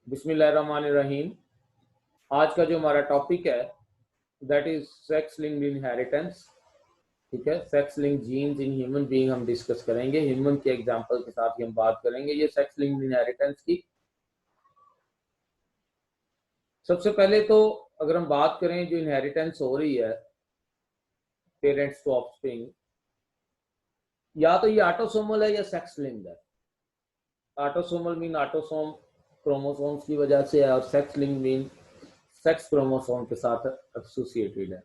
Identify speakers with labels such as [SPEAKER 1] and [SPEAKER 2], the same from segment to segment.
[SPEAKER 1] बिस्मिल्लाहिर्रहमानिर्रहीम। आज का जो हमारा टॉपिक है that is sex linked inheritance. ठीक है, sex linked genes in human being हम डिस्कस करेंगे। ह्यूमन के एग्जांपल के साथ ही हम बात करेंगे ये सेक्स लिंक्ड इनहेरिटेंस की। सबसे पहले तो अगर हम बात करें जो इनहेरिटेंस हो रही है पेरेंट्स टू ऑफस्प्रिंग, या तो ये ऑटोसोमल है या सेक्स लिंक्ड है। ऑटोसोमल मीन ऑटोसोम क्रोमोसोम्स की वजह से है और sex linked mean sex chromosome के साथ एसोसिएटेड है।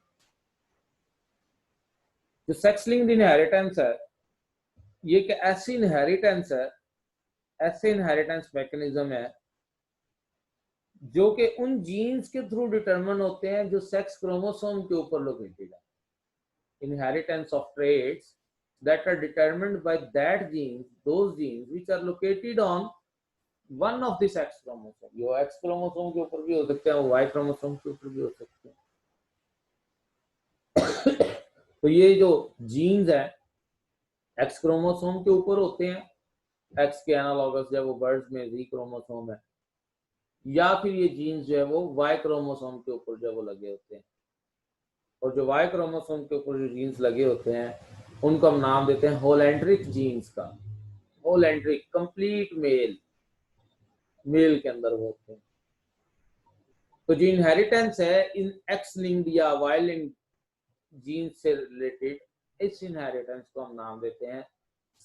[SPEAKER 1] जो सेक्स लिंक्ड इनहेरिटेंस है ये एक ऐसी इनहेरिटेंस है, ऐसे इनहेरिटेंस मैकेनिज्म है जो कि उन जीन्स के थ्रू डिटरमिन होते हैं जो सेक्स क्रोमोसोम के ऊपर लोकेटेड है। Inheritance of traits that are determined by that genes, those genes which are located on one of the sex chromosome। ये X क्रोमोसोम के ऊपर भी हो सकते हैं, Y क्रोमोसोम के ऊपर भी हो सकते हैं। तो ये जो जीन्स है X क्रोमोसोम के ऊपर होते हैं, X के एनालॉगस जो है वो बर्ड्स में Z क्रोमोसोम है, या फिर ये जीन्स जो है वो Y क्रोमोसोम के ऊपर जो है वो लगे होते हैं। और जो Y क्रोमोसोम के ऊपर जो जीन्स लगे होते हैं उनको हम नाम देते हैं होलैंड्रिक जीन्स का। होलैंड्रिक कंप्लीट मेल के अंदर वो होते हैं। तो जो इनहेरिटेंस है इन एक्स लिंक्ड या वाई लिंक्ड जीन्स से रिलेटेड, इस इनहेरिटेंस को हम नाम देते हैं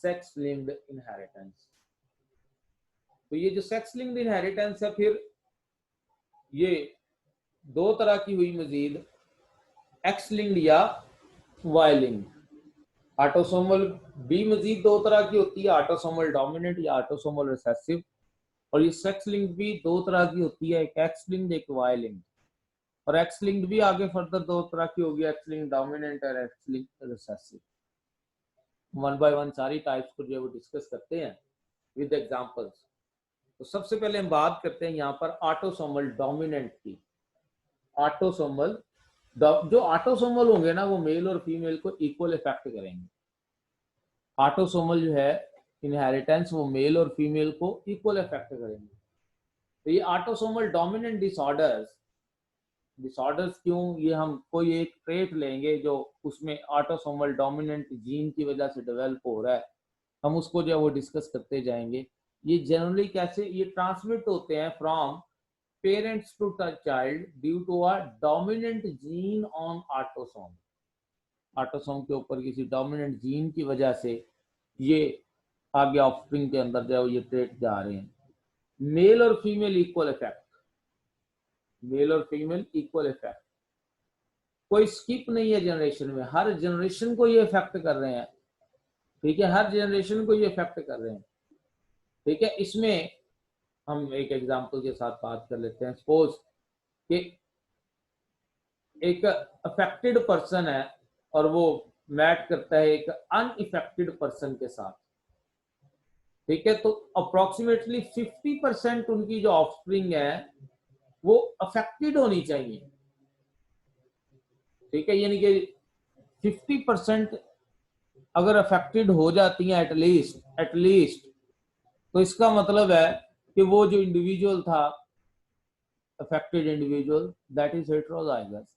[SPEAKER 1] सेक्स लिंक्ड इनहेरिटेंस। तो ये जो सेक्स लिंक्ड इनहेरिटेंस है फिर ये दो तरह की हुई मजीद, एक्स लिंक्ड या वाई लिंक्ड। ऑटोसोमल भी मजीद दो तरह की होती है, ऑटोसोमल डोमिनेंट या ऑटोसोमल रिसेसिव। और ये सेक्स लिंक्ड भी दो तरह की होती है, एक एक्स लिंक्ड एक वाई लिंक्ड। और एक्स लिंक्ड भी आगे फर्दर दो तरह की होगी, एक्स लिंक्ड डोमिनेंट और x linked recessive. One by one सारी टाइप्स को जो है वो डिस्कस करते हैं विद एग्जांपल्स। तो सबसे पहले हम बात करते हैं यहाँ पर ऑटोसोमल डोमिनेंट की। ऑटोसोमल जो ऑटोसोमल होंगे ना वो मेल और फीमेल को इक्वल इफेक्ट करेंगे। ऑटोसोमल जो है इनहेरिटेंस वो मेल और फीमेल को इक्वल इफेक्ट करेंगे। तो ये ऑटोसोमल डोमिनेंट डिसऑर्डर्स क्यों, ये हम कोई एक ट्रेट लेंगे जो उसमें ऑटोसोमल डोमिनेंट जीन की वजह से डेवलप हो रहा है, हम उसको जो है वो डिस्कस करते जाएंगे। ये जनरली कैसे ये ट्रांसमिट होते हैं from parents to child due to a dominant gene on autosome. Autosome के ऊपर किसी डोमिनेंट जीन की वजह से ये आगे ऑफस्प्रिंग के अंदर जो है ये ट्रेट जा रहे हैं। मेल और फीमेल इक्वल इफेक्ट, मेल और फीमेल इक्वल इफेक्ट, कोई स्किप नहीं है जनरेशन में, हर जनरेशन को ये इफेक्ट कर रहे हैं। ठीक है, हर जनरेशन को ये इफेक्ट कर रहे हैं। ठीक है, इसमें हम एक एग्जांपल के साथ बात कर लेते हैं। सपोज कि एक अफेक्टेड पर्सन है और वो मैट करता है एक अनइफेक्टेड पर्सन के साथ। ठीक है, तो अप्रोक्सीमेटली 50% उनकी जो ऑफस्प्रिंग है वो अफेक्टेड होनी चाहिए। ठीक है, यानी कि 50% अगर अफेक्टेड हो जाती हैं एटलीस्ट, तो इसका मतलब है कि वो जो इंडिविजुअल था affected individual that is heterozygous.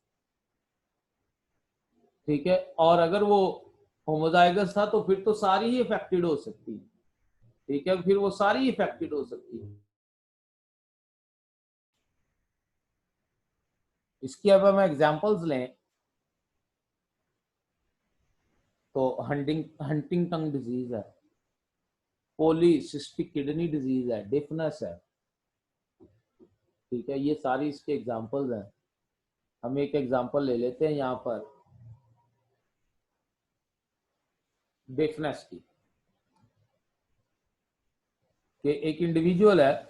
[SPEAKER 1] ठीक है, और अगर वो होमोजाइगस था तो फिर तो सारी ही अफेक्टेड हो सकती है। ठीक है, फिर वो सारी अफेक्टेड हो सकती है। इसकी अब हम एग्जांपल्स लें तो हंटिंगटन डिजीज है, पॉलीसिस्टिक किडनी डिजीज है, डिफनेस है। ठीक है, ये सारी इसके एग्जांपल्स हैं। हम एक एग्जांपल ले लेते हैं यहाँ पर डिफनेस की, कि एक इंडिविजुअल है,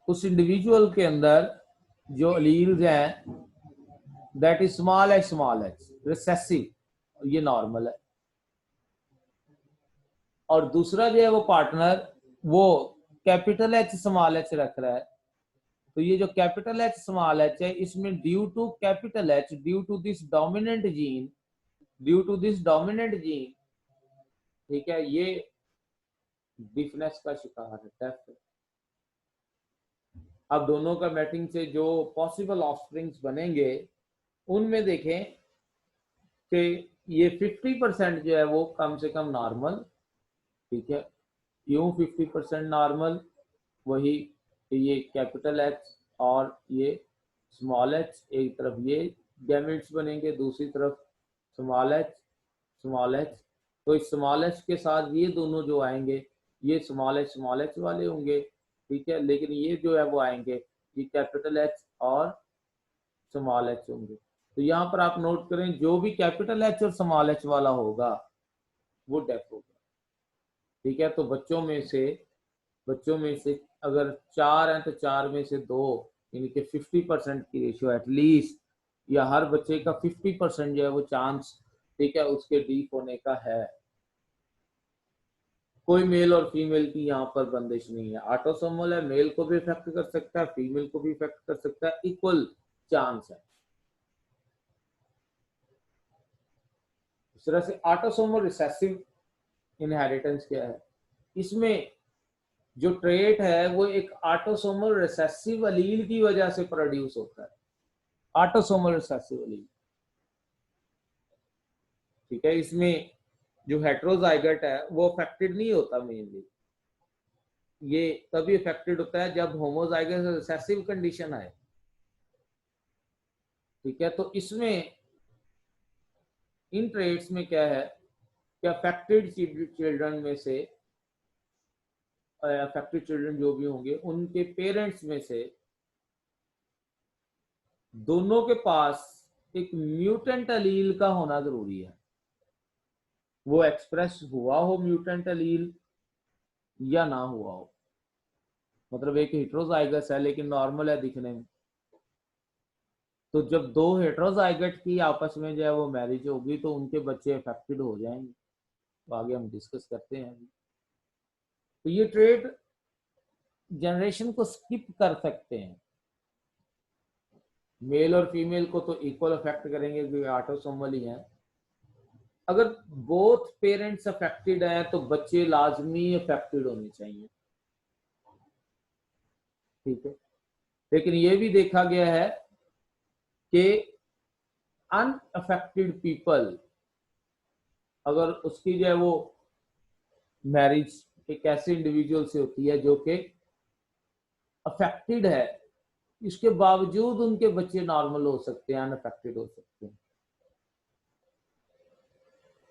[SPEAKER 1] उस इंडिविजुअल के अंदर जो अलील्स हैं that is small H recessive, ये नॉर्मल है। और दूसरा जो है वो पार्टनर वो कैपिटल एच स्मॉल एच रख रहा है। तो ये जो कैपिटल एच स्मॉल एच है इसमें due to capital H due to this dominant gene, ठीक है, ये डिफनेस का शिकार है, डेफ है। अब दोनों का मैटिंग से जो पॉसिबल ऑफस्प्रिंग्स बनेंगे उनमें देखें कि ये 50% जो है वो कम से कम नॉर्मल, ठीक है, यूं 50% नॉर्मल, वही ये कैपिटल एच और ये स्मॉल एच, एक तरफ ये गैमेट्स बनेंगे, दूसरी तरफ स्मॉल एच स्मॉल एच। तो इस स्मॉल एच के साथ ये दोनों जो आएंगे ये स्मॉल एच वाले होंगे, ठीक है, लेकिन ये जो है वो आएंगे ये कैपिटल एच और स्मॉल एच होंगे। तो यहाँ पर आप नोट करें जो भी कैपिटल एच और स्मॉल एच वाला होगा वो डेफ होगा, ठीक है। तो बच्चों में से अगर 4 हैं तो 4 में से 2, यानी कि 50% की रेशियो एटलीस्ट, या हर बच्चे का 50% जो है वो चांस, ठीक है, उसके डीप होने का है। कोई मेल और फीमेल की यहाँ पर बंदिश नहीं है, ऑटोसोमल है, मेल को भी इफेक्ट कर सकता है, फीमेल को भी इफेक्ट कर सकता है, इक्वल चांस है। इस तरह से ऑटोसोमल रिसेसिव इनहेरिटेंस क्या है, इसमें जो ट्रेट है वो एक ऑटोसोमल रिसेसिव अलील की वजह से प्रोड्यूस होता है, ऑटोसोमल रिसेसिव अलील, ठीक है। इसमें जो हेट्रोजाइगट है वो अफेक्टेड नहीं होता, मेनली ये तभी अफेक्टेड होता है जब होमोजाइगस रिसेसिव कंडीशन आए, ठीक है। तो इसमें इन ट्रेड्स में क्या है कि अफेक्टेड चिल्ड्रन में से, अफेक्टेड चिल्ड्रन जो भी होंगे उनके पेरेंट्स में से दोनों के पास एक म्यूटेंट अलील का होना जरूरी है, वो एक्सप्रेस हुआ हो म्यूटेंट अलील या ना हुआ हो, मतलब एक हेट्रोजाइगस है लेकिन नॉर्मल है दिखने में, तो जब दो हेट्रोजाइगट की आपस में जो है वो मैरिज होगी तो उनके बच्चे अफेक्टेड हो जाएंगे, तो आगे हम डिस्कस करते हैं। तो ये ट्रेड जनरेशन को स्किप कर सकते हैं, मेल और फीमेल को तो इक्वल अफेक्ट करेंगे क्योंकि ऑटोसोमल ही है। अगर बोथ पेरेंट्स अफेक्टेड हैं तो बच्चे लाजमी अफेक्टेड होने चाहिए, ठीक है। लेकिन ये भी देखा गया है कि अनअफेक्टेड पीपल, अगर उसकी जो है वो मैरिज एक ऐसे इंडिविजुअल से होती है जो कि अफेक्टेड है, इसके बावजूद उनके बच्चे नॉर्मल हो सकते हैं, अनअफेक्टेड हो सकते हैं,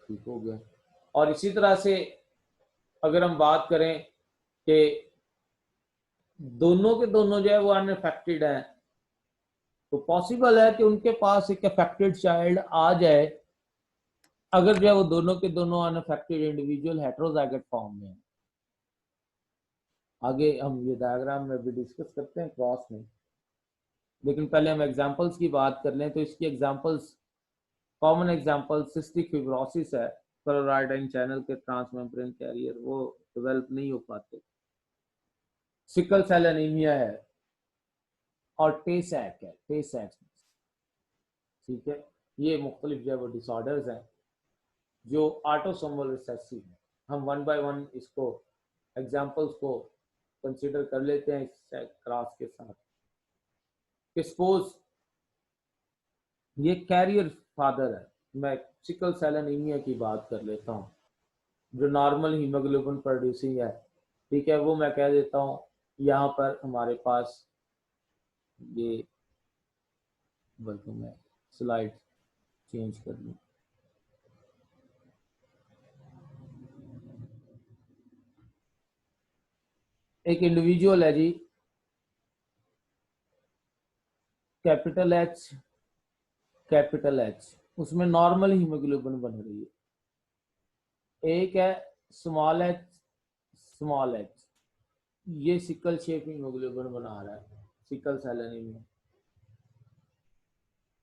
[SPEAKER 1] ठीक हो गया। और इसी तरह से अगर हम बात करें कि दोनों के दोनों जो है वो अनअफेक्टेड हैं, तो पॉसिबल है कि उनके पास एक अफेक्टेड चाइल्ड आ जाए अगर जो है वो दोनों के दोनों अनअफेक्टेड इंडिविजुअल हेट्रोजाइगस फॉर्म में। आगे हम ये डायग्राम में भी डिस्कस करते हैं क्रॉस में, लेकिन पहले हम एग्जांपल्स की बात कर लें। तो इसकी examples, common example cystic fibrosis है, क्लोराइडाइन चैनल के ट्रांसमेम्ब्रेन कैरियर वो डेवलप नहीं हो पाते, सिकल सेल एनीमिया है और टेसैक है, टेसैक, ठीक है। ये मुख्तलिफ जो है वो डिसऑर्डर्स हैं जो ऑटोसोमल रिसेसिव है। हम वन बाय वन इसको एग्जांपल्स को कंसीडर कर लेते हैं इस क्रॉस के साथ। सपोज ये कैरियर फादर है, मैं सिकल सेल एनीमिया की बात कर लेता हूँ, जो नॉर्मल हीमोग्लोबिन प्रोड्यूसिंग है, ठीक है, वो मैं कह देता हूँ। यहाँ पर हमारे पास ये, बल्कि मैं स्लाइड चेंज कर लूँ, एक इंडिविजुअल है जी, कैपिटल एच कैपिटल एच, उसमें नॉर्मल हीमोग्लोबिन बन रही है। एक है स्मॉल एच स्मॉल एच, ये सिकल शेप हीमोग्लोबिन बना रहा है, सिकल सेल एनीमिया।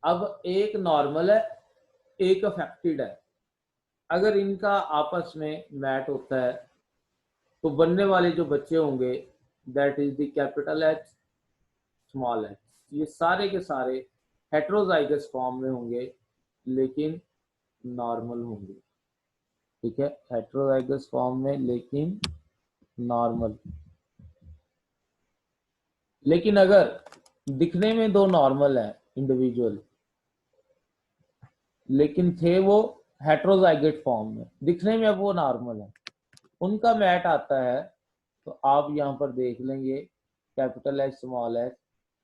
[SPEAKER 1] अब एक नॉर्मल है, एक अफेक्टेड है, अगर इनका आपस में मैट होता है तो बनने वाले जो बच्चे होंगे that is the capital H small H, ये सारे के सारे हेट्रोजाइगस फॉर्म में होंगे लेकिन नॉर्मल होंगे, ठीक है, हेट्रोजाइगस फॉर्म में लेकिन नॉर्मल। लेकिन अगर दिखने में दो नॉर्मल है इंडिविजुअल, लेकिन थे वो हेट्रोजाइगोट फॉर्म में, दिखने में अब वो नॉर्मल है, उनका मैट आता है, तो आप यहाँ पर देख लेंगे capital H small H,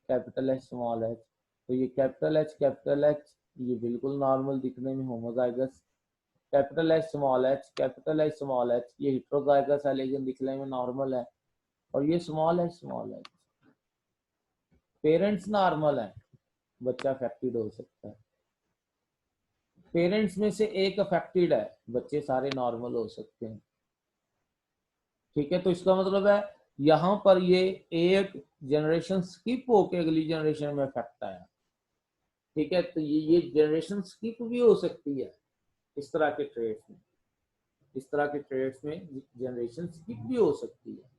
[SPEAKER 1] capital H small H, तो ये कैपिटल एच ये बिल्कुल नॉर्मल दिखने में homozygous, capital H small H, capital H small H ये हेट्रोजाइगस है लेकिन दिखने में नॉर्मल है, और ये स्मॉल एच पेरेंट्स नॉर्मल है, बच्चा अफेक्टेड हो सकता है। पेरेंट्स में से एक अफेक्टेड है, बच्चे सारे नॉर्मल हो सकते हैं। ठीक है, तो इसका मतलब है यहाँ पर ये एक जनरेशन स्किप होकर अगली जनरेशन में इफेक्ट आया। ठीक है, तो ये जनरेशन स्किप भी हो सकती है इस तरह के ट्रेड्स में, इस तरह के ट्रेड्स में जनरेशन स्किप भी हो सकती है।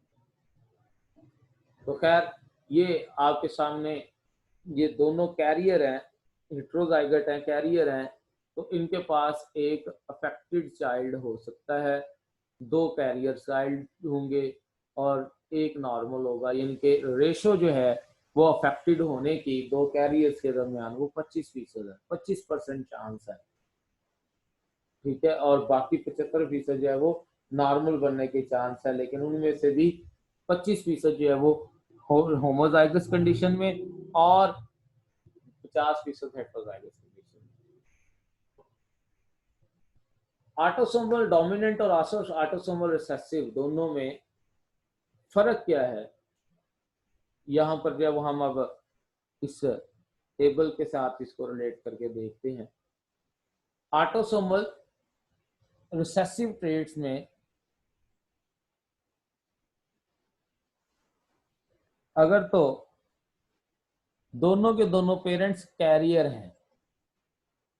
[SPEAKER 1] तो खैर ये आपके सामने ये दोनों कैरियर हैं, हेट्रोजाइगोट हैं, कैरियर हैं, तो इनके पास एक अफेक्टेड चाइल्ड हो सकता है, दो कैरियर चाइल्ड होंगे और एक नॉर्मल होगा, यानी कि रेशो जो है वो अफेक्टेड होने की दो कैरियर्स के दरमियान वो 25% है, 25% चांस है। ठीक है, और बाकी 75% जो है वो नॉर्मल बनने के चांस है, लेकिन उनमें से भी 25% जो है वो होमोजाइगस कंडीशन में और 50% हेट्रोजाइगस कंडीशन में। ऑटोसोमल डोमिनेंट और ऑटोसोमल रिसेसिव दोनों में फर्क क्या है, यहाँ पर जब हम अब इस टेबल के साथ इसको रिलेट करके देखते हैं, ऑटोसोमल रिसेसिव ट्रेट्स में अगर तो दोनों के दोनों पेरेंट्स कैरियर हैं,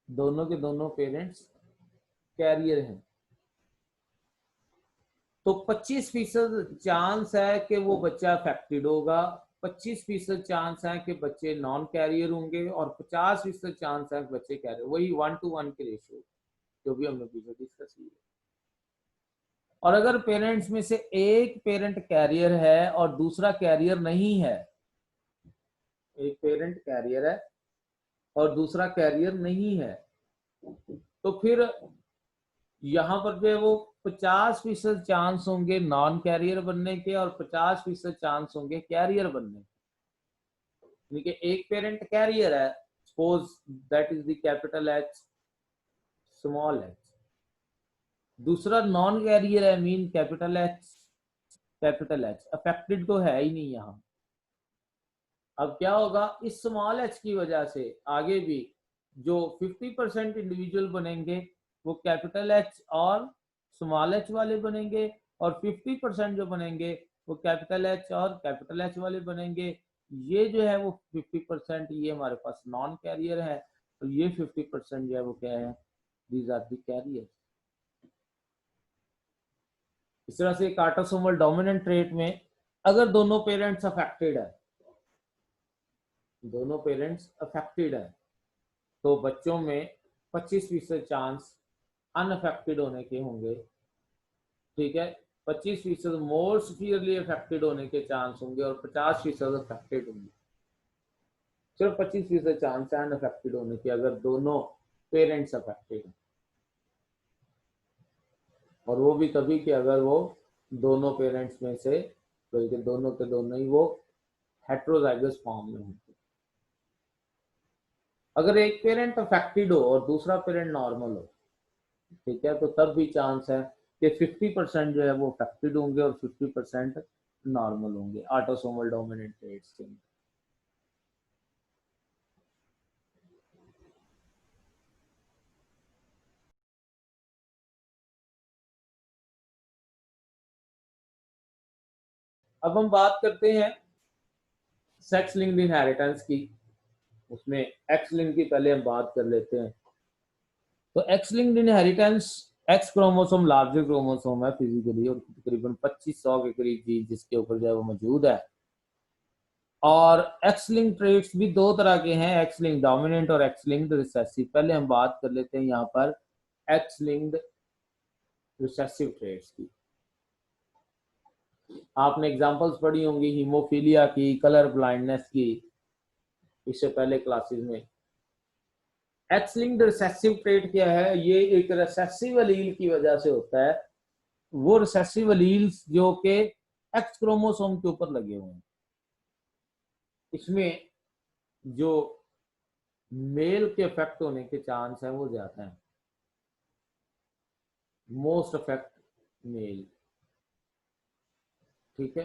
[SPEAKER 1] दोनों के दोनों पेरेंट्स कैरियर हैं, तो 25% चांस है कि वो बच्चा अफेक्टेड होगा, 25% चांस है कि बच्चे नॉन कैरियर होंगे, और 50% चांस है कि बच्चे कैरियर, वही 1:1 के रेशियो जो भी हमने पीछे डिस्कस किया। और अगर पेरेंट्स में से एक पेरेंट कैरियर है और दूसरा कैरियर नहीं है, एक पेरेंट कैरियर है और दूसरा कैरियर नहीं है, तो फिर यहाँ पर जो है वो 50% चांस होंगे नॉन कैरियर बनने के और 50% चांस होंगे कैरियर बनने के। यानी कि एक पेरेंट कैरियर है, suppose that is the capital H small H, दूसरा नॉन कैरियर है मीन कैपिटल एच अफेक्टेड तो है ही नहीं यहाँ। अब क्या होगा, इस स्मॉल एच की वजह से आगे भी जो 50% इंडिविजुअल बनेंगे वो कैपिटल एच और स्मॉल एच वाले बनेंगे, और 50% जो बनेंगे वो कैपिटल एच और कैपिटल एच वाले बनेंगे। ये जो है वो 50% ये हमारे पास नॉन कैरियर है, और ये 50% जो है वो क्या है, दीज आर द कैरियर। इस तरह से एक ऑटोसोमल डोमिनेंट ट्रेट में अगर दोनों पेरेंट्स अफेक्टेड है, दोनों पेरेंट्स अफेक्टेड है, तो बच्चों में 25% चांस अनअफेक्टेड होने के होंगे। ठीक है, 25% मोर सीवियरली अफेक्टेड होने के चांस होंगे और 50% अफेक्टेड होंगे। सिर्फ 25% चांस है अनअफेक्टेड होने के अगर दोनों पेरेंट्स अफेक्टेड हैं, और वो भी तभी कि अगर वो दोनों पेरेंट्स में से बल्कि दोनों के दोनों ही वो हेट्रोजाइगस फॉर्म में होंगे। अगर एक पेरेंट अफेक्टेड हो और दूसरा पेरेंट नॉर्मल हो, ठीक है, तो तब भी चांस है कि 50% जो है वो अफेक्टेड होंगे और 50% नॉर्मल होंगे ऑटोसोमल डोमिनेंट ट्रेट्स के। अब हम बात करते हैं सेक्स लिंक्ड इनहेरिटेंस की, उसमें एक्स लिंक की पहले हम बात कर लेते हैं। तो x linked inheritance, x chromosome larger chromosome है फिजिकली, और तकरीबन 2500 के करीब जीन जिसके ऊपर जो है वो मौजूद है। और एक्स लिंक ट्रेट्स भी दो तरह के हैं, एक्स लिंक डोमिनेंट और एक्स लिंक्ड रिसेसिव। पहले हम बात कर लेते हैं यहाँ पर एक्स लिंक्ड रिसेसिव ट्रेट्स की। आपने एग्जांपल्स पढ़ी होंगी हीमोफीलिया की, कलर ब्लाइंडनेस की, इससे पहले क्लासेस में। एक्स लिंक्ड रिसेसिव ट्रेट क्या है? ये एक रिसेसिव एलील की वजह से होता है। वो रिसेसिव एलील्स जो कि एक्स क्रोमोसोम के ऊपर लगे हुए हैं, इसमें जो मेल के अफेक्ट होने के चांस है वो ज्यादा है, मोस्ट अफेक्ट मेल। ठीक है,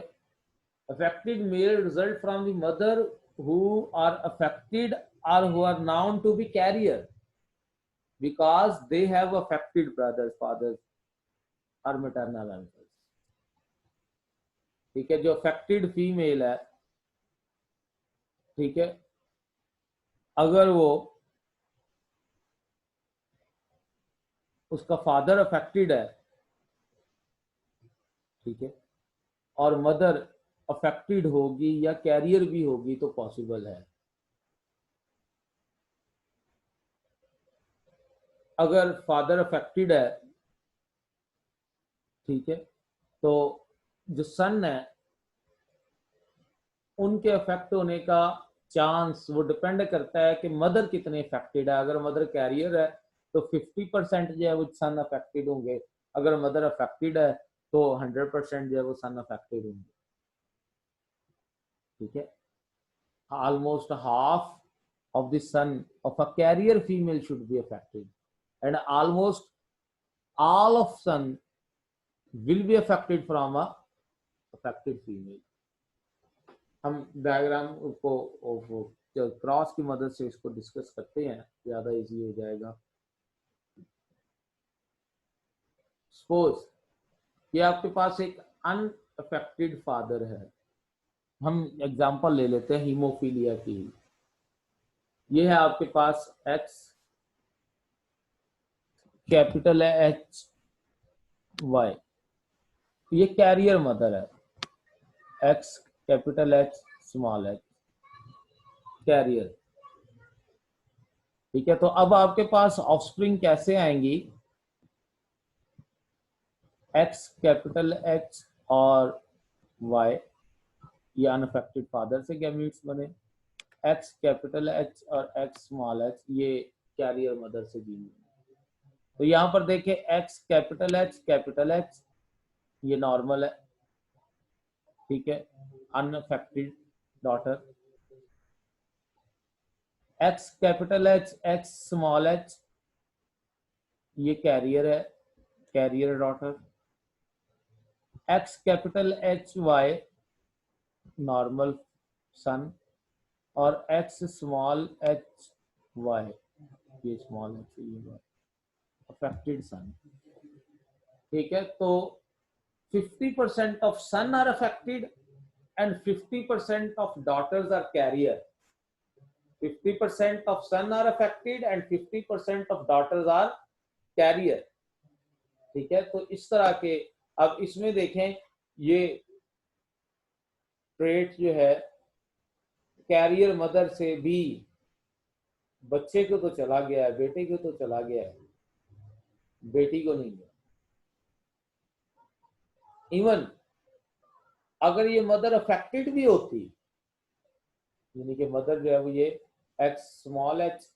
[SPEAKER 1] affected male result from the mother who are affected or who are known to be carrier because they have affected brothers, fathers or maternal uncles। ठीक है, जो अफेक्टेड फीमेल है, ठीक है, अगर वो उसका फादर अफेक्टेड है, ठीक है, और मदर अफेक्टेड होगी या कैरियर भी होगी तो पॉसिबल है। अगर फादर अफेक्टेड है, ठीक है, तो जो सन है उनके अफेक्ट होने का चांस वो डिपेंड करता है कि मदर कितने अफेक्टेड है। अगर मदर कैरियर है तो 50% जो है वो सन अफेक्टेड होंगे, अगर मदर अफेक्टेड है तो 100% जो है वो सन अफेक्टेड होंगे। ठीक है, almost half of the son of a carrier female should be affected and almost all of son will be affected from a affected female। हम डायग्राम को क्रॉस की मदद से इसको डिस्कस करते हैं, ज्यादा इजी हो जाएगा। सपोज कि आपके पास एक अनअफेक्टेड फादर है, हम एग्जांपल ले लेते हैं हीमोफीलिया की। ये है आपके पास एक्स, कैपिटल है एच वाई, ये कैरियर मदर है, X capital H small H carrier. ठीक है, तो अब आपके पास ऑफस्प्रिंग कैसे आएंगी? एक्स कैपिटल एच और वाई, ये अनअफेक्टेड फादर से गैमीट्स बने, एक्स कैपिटल एच और एक्स स्मॉल एच ये कैरियर मदर से जीन बने। तो यहां पर देखें एक्स कैपिटल एच ये नॉर्मल है, ठीक है, unaffected daughter. X capital H x small H ये कैरियर है, carrier daughter. X capital H Y normal son, और एक्स स्मॉल एच वाई ये स्मॉल एच ये अफेक्टेड सन। ठीक है, तो 50% of son are affected and 50% of daughters are carrier। 50% of son are affected and 50% of daughters are carrier। ठीक है, तो इस तरह के, अब इसमें देखें ये ट्रेट जो है कैरियर मदर से भी बच्चे को तो चला गया है, बेटे को तो चला गया है, बेटी को नहीं गया। इवन अगर ये मदर अफेक्टेड भी होती, यानी कि मदर जो है वो ये एक्स स्मॉल एच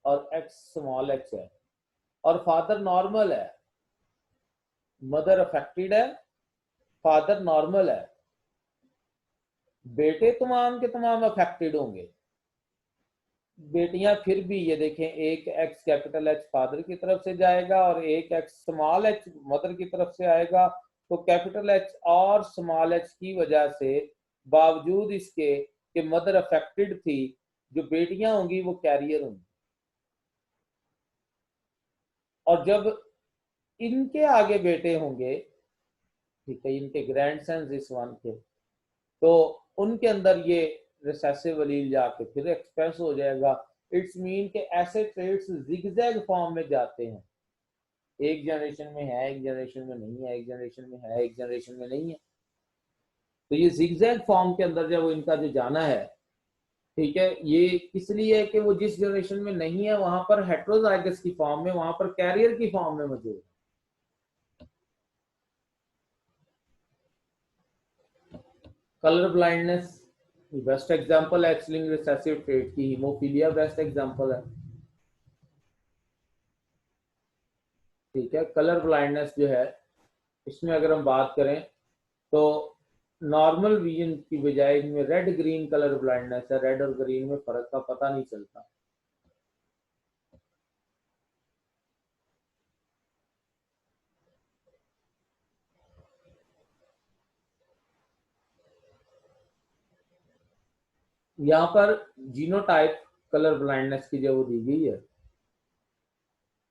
[SPEAKER 1] और एक्स स्मॉल एच है और फादर नॉर्मल है, मदर अफेक्टेड है, फादर नॉर्मल है, बेटे तमाम के तमाम अफेक्टेड होंगे। बेटियां फिर भी ये देखें, एक एक्स कैपिटल एच फादर की तरफ से जाएगा और एक एक्स स्मॉल एच मदर की तरफ से आएगा। तो कैपिटल एच और स्मॉल एच की वजह से बावजूद इसके कि मदर अफेक्टेड थी, जो बेटियां होंगी वो कैरियर होंगी। और जब इनके आगे बेटे होंगे, ठीक है, इनके ग्रैंडसन्स इस वन के, तो उनके अंदर ये रिसेसिव एलील जाके फिर एक्सप्रेस हो जाएगा। इट्स मीन के ऐसे ट्रेड्स जिगजैग फॉर्म में जाते हैं, एक जनरेशन में है, एक जनरेशन में नहीं है, एक जनरेशन में है, एक जनरेशन में नहीं है। तो ये जिगजैग फॉर्म के अंदर जब इनका जो जाना है, ठीक है, ये इसलिए है कि वो जिस जनरेशन में नहीं है वहां पर हेट्रोजाइगस की फॉर्म में, वहां पर कैरियर की फॉर्म में मौजूद है। कलर ब्लाइंडनेस बेस्ट एग्जांपल है एक्स लिंक्ड रिसेसिव ट्रेट की। हीमोफीलिया बेस्ट एग्जांपल है, ठीक है। कलर ब्लाइंडनेस जो है इसमें अगर हम बात करें तो नॉर्मल विजन की बजाय इनमें रेड ग्रीन कलर ब्लाइंडनेस है। रेड और ग्रीन में फर्क का पता नहीं चलता। यहाँ पर जीनोटाइप कलर ब्लाइंडनेस की जो वो दी गई है,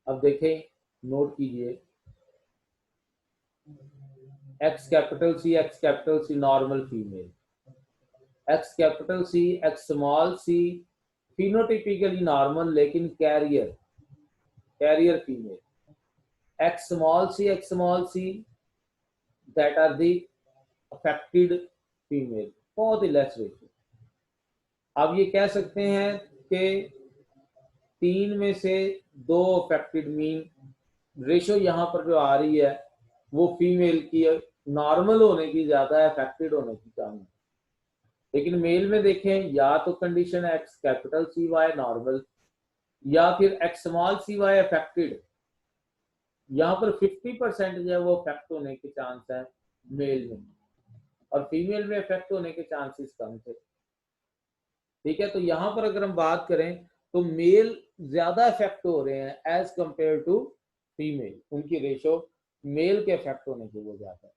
[SPEAKER 1] अब देखें, नोट कीजिए, X capital C normal female, X capital C X small C phenotypically normal लेकिन carrier female, X small C that are the affected female, बहुत ही लेस रेशियो। अब ये कह सकते हैं कि 3 में से 2 अफेक्टेड मीन रेशियो यहाँ पर जो आ रही है वो फीमेल की नॉर्मल होने की ज्यादा है अफेक्टेड होने की कम है। लेकिन मेल में देखें, या तो कंडीशन है X capital C Y normal या फिर X small C Y affected. यहाँ पर 50% जो है वो अफेक्ट होने के चांस है मेल में, और फीमेल में अफेक्ट होने के चांसेस कम थे, ठीक है। तो यहाँ पर अगर हम बात करें तो मेल ज्यादा इफेक्ट हो रहे हैं एज कंपेयर टू फीमेल, उनकी रेशो मेल के इफेक्ट होने की वो ज्यादा है।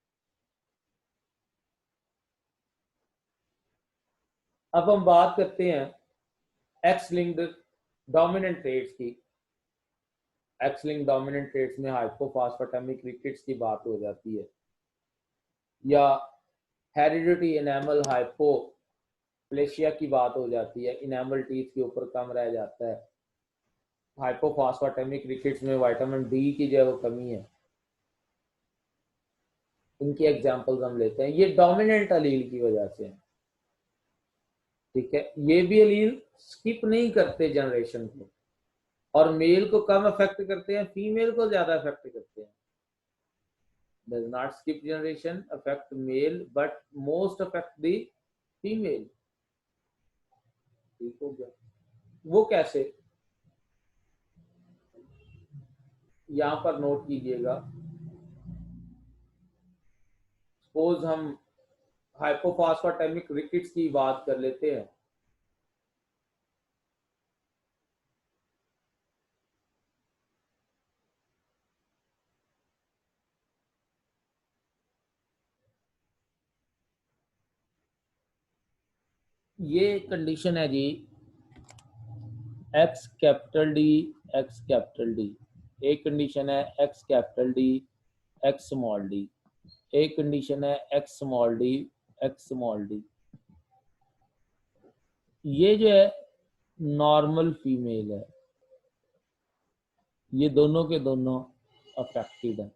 [SPEAKER 1] अब हम बात करते हैं एक्स लिंक्ड डोमिनेंट ट्रेट्स की। एक्स लिंक्ड डोमिनेंट ट्रेट्स में हाइपोफॉस्फेटेमिक रिकेट्स की बात हो जाती है, या हेरिडिटी एनामल हाइपोप्लेशिया की बात हो जाती है, इनामल टीथ के ऊपर कम रह जाता है। हाइपोफॉस्फेटेमिक रिकेट्स में विटामिन डी की जो है वो कमी है। इनकी एग्जांपल्स हम लेते हैं, ये डोमिनेंट अलील की वजह से है, ठीक है। ये भी अलील स्किप नहीं करते जनरेशन को, और मेल को कम अफेक्ट करते हैं, फीमेल को ज्यादा अफेक्ट करते हैं। does not skip generation, affect male but most affect the female, ठीक हो गया। वो कैसे, यहां पर नोट कीजिएगा। सपोज हम हाइपोफॉस्फेटेमिक रिकेट्स की बात कर लेते हैं। ये कंडीशन है जी, X capital D X capital D, एक कंडीशन है X capital D X small D, एक कंडीशन है X small D X small D. ये जो है नॉर्मल फीमेल है, ये दोनों के दोनों अफेक्टेड है,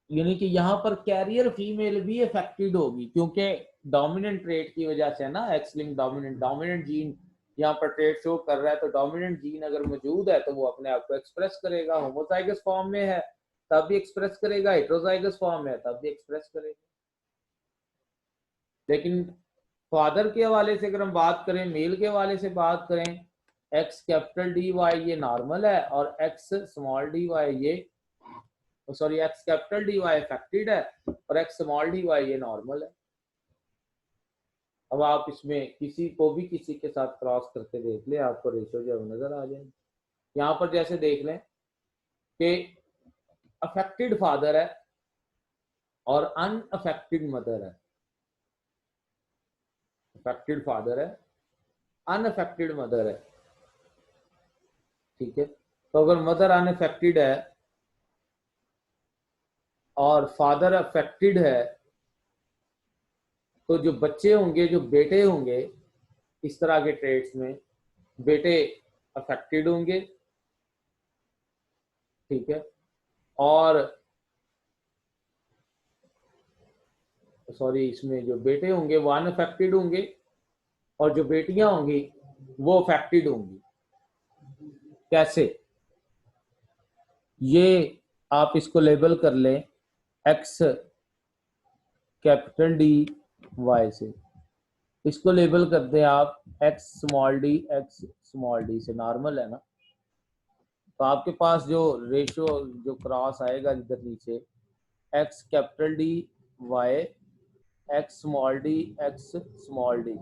[SPEAKER 1] यानी कि यहाँ पर कैरियर फीमेल भी अफेक्टेड होगी, क्योंकि डोमिनेंट ट्रेट की वजह से ना, एक्स लिंक्ड डोमिनेंट जीन यहाँ पर ट्रेट शो कर रहा है, तो डोमिनेंट जीन अगर मौजूद है तो वो अपने आप को एक्सप्रेस करेगा। होमोजाइगस फॉर्म में है तब भी एक्सप्रेस करेगा, हेटेरोजाइगस फॉर्म में है तब भी एक्सप्रेस करेगा। लेकिन फादर के हवाले से अगर हम बात करें, मेल के हवाले से बात करें, एक्स कैपिटल डी वाई ये नॉर्मल है, और एक्स स्मॉल डी वाई ये, sorry, X capital D Y affected है और एक्स स्मॉल डी वाई ये नॉर्मल है। अब आप इसमें किसी को भी किसी के साथ क्रॉस करके देख ले, आपको रेशो जो नजर आ जाएगी। यहाँ पर जैसे देख लें कि अफेक्टेड फादर है और अनअफेक्टेड मदर है, अफेक्टेड फादर है, अनअफेक्टेड मदर है, ठीक है। तो अगर मदर अनअफेक्टेड है और फादर अफेक्टेड है, तो जो बच्चे होंगे, जो बेटे होंगे, इस तरह के ट्रेट्स में बेटे अफेक्टेड होंगे, ठीक है। और सॉरी, इसमें जो बेटे होंगे वो अनअफेक्टेड होंगे, और जो बेटियां होंगी वो अफेक्टेड होंगी। कैसे, ये आप इसको लेबल कर लें, एक्स कैपिटल डी वाई से। इसको लेबल करते हैं आप x small D, X small D से नॉर्मल है ना। तो आपके पास जो रेशियो जो क्रॉस आएगा इधर नीचे, X capital D Y X small D X small D.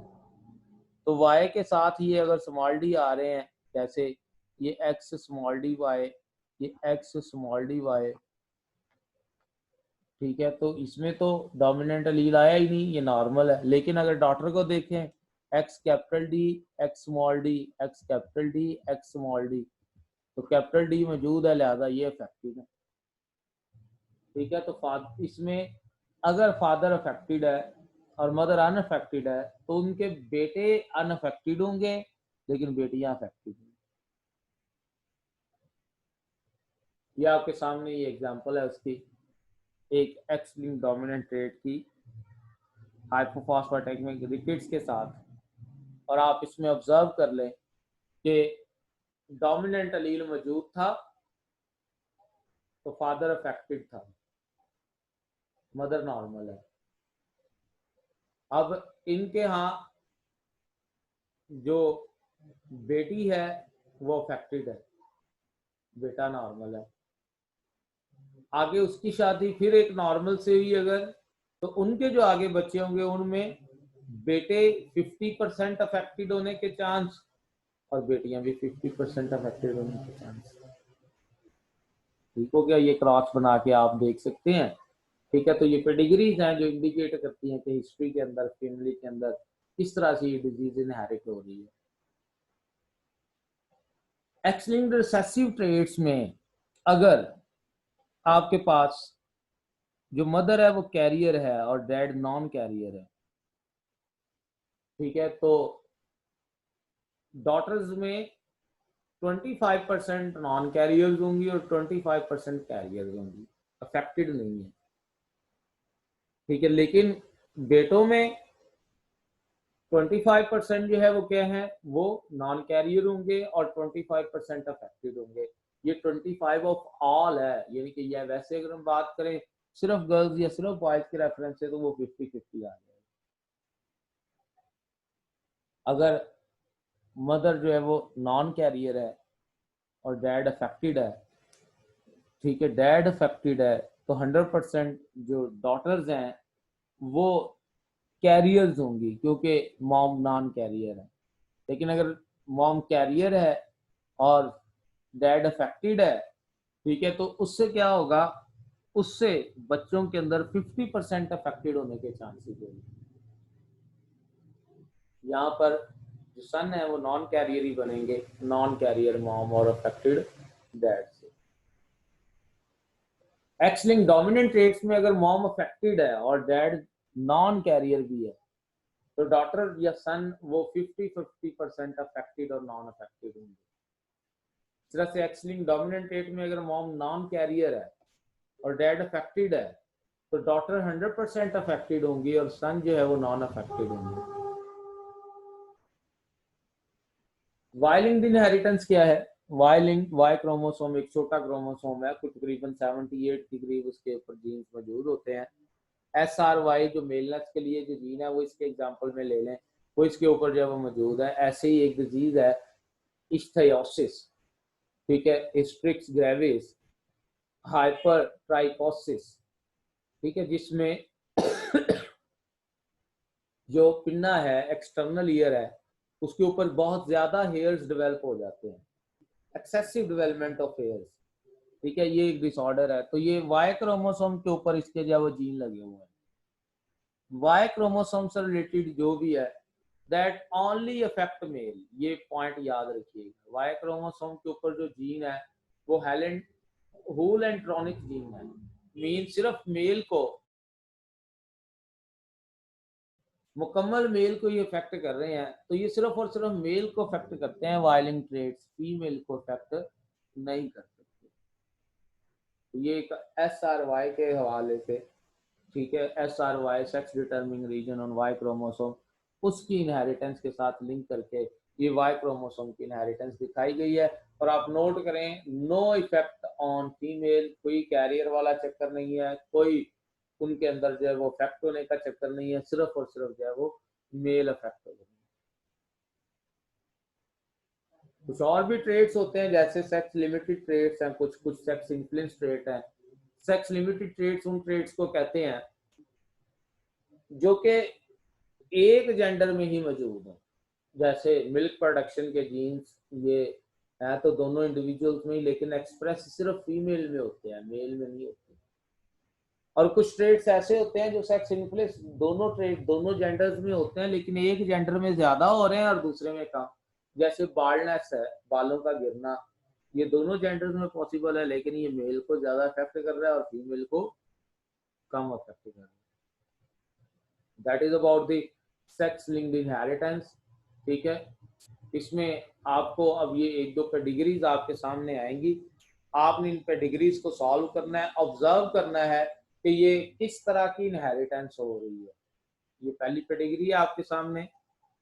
[SPEAKER 1] तो वाई के साथ ये अगर स्मॉल डी आ रहे हैं, जैसे ये एक्स स्मॉल डी वाई, ये एक्स स्मॉल डी वाई, ठीक है। तो इसमें तो डोमिनेंट अलील आया ही नहीं, ये नॉर्मल है। लेकिन अगर डॉटर को देखें, X capital D X small D X capital D X small D, तो कैपिटल डी मौजूद है, लिहाजा ये अफेक्टेड है, ठीक है। तो इसमें अगर फादर अफेक्टेड है और मदर अनअफेक्टेड है, तो उनके बेटे अनअफेक्टेड होंगे लेकिन बेटियां अफेक्टेड होंगी। ये आपके सामने ये एग्जांपल है उसकी, एक एक्स लिंक्ड डोमिनेंट ट्रेट की हाइपोफॉस्फेटेमिक रिकेट्स के साथ। और आप इसमें ऑब्जर्व कर लें कि डोमिनेंट अलील मौजूद था तो फादर अफेक्टेड था, मदर नॉर्मल है। अब इनके यहाँ जो बेटी है वो अफेक्टेड है, बेटा नॉर्मल है। आगे उसकी शादी फिर एक नॉर्मल से हुई अगर, तो उनके जो आगे बच्चे होंगे उनमें बेटे 50% अफेक्टेड होने के चांस और बेटियां भी 50% अफेक्टेड होने के चांस। ठीक हो गया, ये क्रॉस बना के आप देख सकते हैं, ठीक है। तो ये पेडिग्रीज हैं जो इंडिकेट करती हैं कि हिस्ट्री के अंदर, फैमिली के अंदर किस तरह से ये डिजीज इनहेरिट हो रही है। एक्स-लिंक्ड रिसेसिव ट्रेट्स में अगर आपके पास जो मदर है वो कैरियर है और डैड नॉन कैरियर है, ठीक है, तो डॉटर्स में 25% नॉन कैरियर्स होंगी और 25% कैरियर्स होंगी, अफेक्टेड नहीं है, ठीक है। लेकिन बेटों में 25% जो है वो क्या है, वो नॉन कैरियर होंगे और 25% अफेक्टेड होंगे। ये 25 ऑफ ऑल है, यानी कि यह वैसे अगर हम बात करें सिर्फ गर्ल्स या सिर्फ बॉयज के रेफरेंस से तो वो 50-50 आ जाएगा। अगर मदर जो है वो नॉन कैरियर है और डैड अफेक्टेड है, ठीक है, डैड अफेक्टेड है, तो 100% जो डॉटर्स हैं वो कैरियर्स होंगी क्योंकि मॉम नॉन कैरियर है। लेकिन अगर मॉम कैरियर है और डैड अफेक्टेड है, ठीक है, तो उससे क्या होगा, उससे बच्चों के अंदर 50% अफेक्टेड होने के चांसेस होंगे। यहाँ पर जो सन है वो नॉन कैरियर ही बनेंगे, नॉन कैरियर मॉम और अफेक्टेड डैड से। एक्स लिंक्ड डोमिनेंट ट्रेट्स में अगर मॉम अफेक्टेड है और डैड नॉन कैरियर भी है, तो डॉटर या सन वो 50-50% अफेक्टेड और नॉन अफेक्टेड होंगे। इस तरह से एक्स लिंक्ड डोमिनेंट ट्रेट में अगर मॉम नॉन कैरियर है और डैड अफेक्टेड है, तो डॉटर 100% अफेक्टेड होंगी और सन जो है वो नॉन अफेक्टेड होंगे। वाई लिंक्ड इनहेरिटेंस क्या है? वाई लिंक्ड, वाई क्रोमोसोम एक छोटा क्रोमोसोम है, कुछ तकरीबन 78 के करीब उसके ऊपर जीन्स मौजूद होते हैं। SRY जो मेलनेस के लिए जो जीन है वो इसके एग्जांपल में ले लें, वो इसके ऊपर जो है वो मौजूद है। ऐसे ही एक डिजीज है इस्थायोसिस, ठीक है, हिस्ट्रिक्स ग्रेविस हाइपर ट्राइकोसिस, ठीक है, जिसमें जो पिन्ना है, एक्सटर्नल ईयर है, उसके ऊपर बहुत ज्यादा हेयर्स डेवलप हो जाते हैं, एक्सेसिव डेवलपमेंट ऑफ हेयर्स, ठीक है, ये एक डिसऑर्डर है। तो ये वाई क्रोमोसोम के ऊपर इसके जो वो जीन लगे हुए हैं। वाई क्रोमोसोम से रिलेटेड जो भी है दैट ओनली अफेक्ट मेल, ये पॉइंट याद रखिएगा। वाई क्रोमोसोम के ऊपर जो जीन है वो होल एंट्रोनिक जीन है, मीन सिर्फ मेल को, मुकम्मल मेल को ये इफेक्ट कर रहे हैं, तो ये सिर्फ और सिर्फ मेल को इफेक्ट करते हैं, वायलिंग ट्रेट्स फीमेल को इफेक्ट नहीं कर सकते। तो ये एक SRY के हवाले से, ठीक है, SRY sex determining region on Y chromosome, उसकी इनहेरिटेंस के साथ लिंक करके ये वाई क्रोमोसोम की इनहेरिटेंस दिखाई गई है। और आप नोट करें, नो इफेक्ट ऑन फीमेल, कोई कैरियर वाला चक्कर नहीं है, कोई उनके अंदर जो है वो अफेक्ट होने का चक्कर नहीं है, सिर्फ और सिर्फ जो है वो मेल अफेक्ट हो गए। कुछ और भी ट्रेड्स होते हैं, जैसे सेक्स लिमिटेड ट्रेड्स हैं, कुछ कुछ सेक्स इन्फ्लुएंस ट्रेड हैं। सेक्स लिमिटेड ट्रेड्स उन ट्रेड्स को कहते हैं जो कि एक जेंडर में ही मौजूद हैं, जैसे मिल्क प्रोडक्शन के जीन्स, ये है तो दोनों इंडिविजुअल्स में ही, लेकिन एक्सप्रेस सिर्फ फीमेल में होते हैं, मेल में नहीं होते। और कुछ ट्रेड्स ऐसे होते हैं जो सेक्स इन्फ्लुएंस दोनों ट्रेड दोनों जेंडर्स में होते हैं, लेकिन एक जेंडर में ज्यादा हो रहे हैं और दूसरे में कम। जैसे बाल्डनेस है, बालों का गिरना, ये दोनों जेंडर्स में पॉसिबल है, लेकिन ये मेल को ज्यादा अफेक्ट कर रहा है और फीमेल को कम अफेक्ट कर रहा है। That is about the sex linked inheritance. ठीक है, इसमें आपको अब ये एक दो पेडिग्रीज आपके सामने आएंगी, आपने इन पेडिग्रीज को सॉल्व करना है, ऑब्जर्व करना है कि ये किस तरह की इनहेरिटेंस हो रही है। ये पहली पेडिग्री है आपके सामने,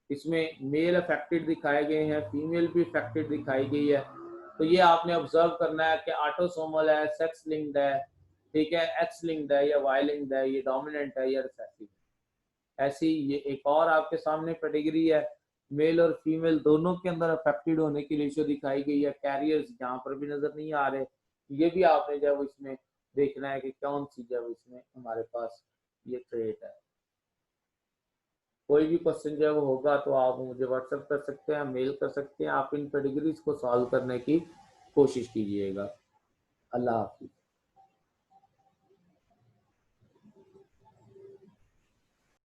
[SPEAKER 1] इसमें मेल अफेक्टेड दिखाए गए हैं, फीमेल भी अफेक्टेड दिखाई गई है। तो ये आपने ऑब्जर्व करना है कि ऑटोसोमल है, सेक्स लिंक्ड है, ठीक है, एक्स लिंक्ड है या वाई लिंक्ड है, ये डोमिनेंट है या रिसेसिव। ऐसी ये एक और आपके सामने पेडिग्री है, मेल और फीमेल दोनों के अंदर अफेक्टेड होने की रेशियो दिखाई गई है, कैरियर्स जहाँ पर भी नजर नहीं आ रहे। ये भी आपने जब इसमें देखना है कि कौन सी जब इसमें हमारे पास ये ट्रेट है। कोई भी क्वेश्चन जो है वो होगा तो आप मुझे व्हाट्सएप कर सकते हैं, मेल कर सकते हैं, आप इन पेडिग्रीज को सॉल्व करने की कोशिश कीजिएगा। अल्लाह हाफिज।